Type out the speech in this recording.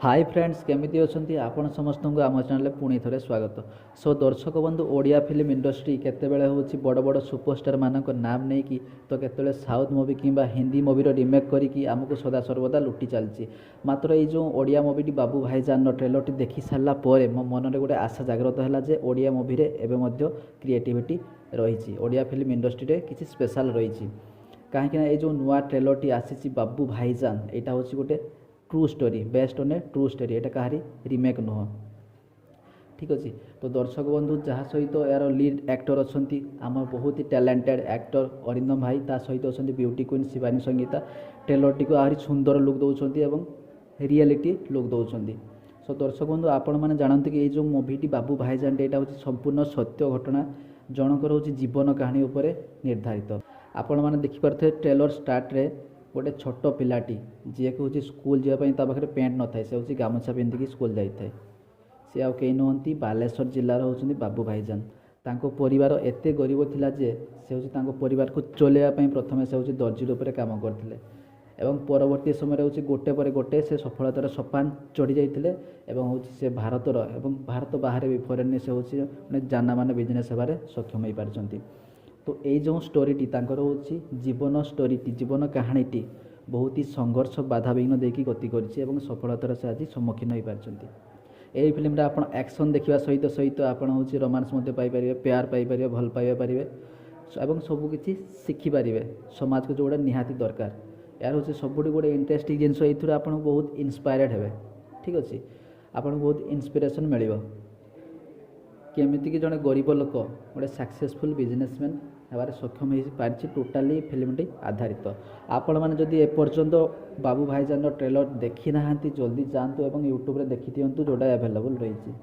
Hi friends केमिति अछंती आपण समस्त को आम चैनल पुणी थे स्वागत। सो दर्शक बंधु ओडिया फिल्म इंडस्ट्री केतेबेले होची बड़ बड़ सुपरस्टार मानक नाम नहीं कि तो केतेबेले साउथ मूवी किंबा हिंदी मूवी रिमेक करी आमको सदा सर्वदा लुटी चलती। मात्र ये जो ओडिया मूवी बाबू भाईजान ट्रेलर देखी सारा पर मो मन में गोटे आशा जागृत है जे ओडिया मूवी एवं क्रिएटिविटी रही ओडिया फिल्म इंडस्ट्री रे किसी स्पेशल रही कहीं ये जो नुआ ट्रेलर टी आसी बाबू भाईजान यहाँ हूँ गोटे true story based on A true story Etah कहारी remake नुह। ठीक अच्छे तो दर्शक बंधु जहाँ सहित यार लीड एक्टर अच्छा आम बहुत ही टैलेंटेड एक्टर अरिंदम भाई ता सहित अच्छा beauty queen Shivani Sangeeta trailer T को आहरी सुंदर लुक दौरान एवं रियलिटी लुक दौरान। सो दर्शक बंधु आपण मैंने जानते कि जो मूवीटी बाबू भाईजान यहाँ हूँ संपूर्ण सत्य घटना जनकर हूँ जीवन कहानी उपर निर्धारित। आपण मैंने देखिपे ट्रेलर स्टार्ट रे गोटे छोट पिलाटी जी कि हूँ स्कूल जावाई पेंट न थाए से हूँ गामुछा पिंधिकी स्कूल जाए सी आउ कई नुहति बालेश्वर जिलार होउछन्ति बाबू भाईजान तांको परिवार एते गरीब थिला जे से हूँ तांको परिवार को चलेवाई प्रथम से हूँ दर्जी रूप में काम करते एवं परवर्ती समय हूँ गोटे पर गोटे से सफलतार सोपान चढ़ी जाते हूँ से भारतर एवं भारत बाहर भी फरेन से हूँ जाना मान बिजनेस होबार सक्षम हो पार्टी। तो ये जो स्टोरीटी तांकर होची जीवन स्टोरीटी जीवन कहानीटी बहुत ही संघर्ष बाधाविघ्न देकी गति कर सफलतार से आज सम्मुखीन हो पार्टी। यही फिल्म आप एक्शन देखा सहित सहित आप हूँ रोमांस पाइपर प्यार पाइपर भल पाइबा पारे और सबकि शिखिपारे समाज को जोड़ा निहाती दरकार यार हूँ सबुठ गोटे इंटरेस्टिंग जिनस ये आप बहुत इन्स्पायर्ड हे। ठीक अच्छे आपको बहुत इन्स्पिरेशन मिल केमितिक जड़े गरीब लोक गोटे सक्सेसफुल बिजनेसमैन हबार सक्षम हो पार्टी टोटाली फिल्मटी आधारित। आपण मैंने जदि एपर्यंत बाबू भाईजान ट्रेलर देखी ना जल्दी जातु और यूट्यूब देखी दिंतु जोटा अवेलेबल रही।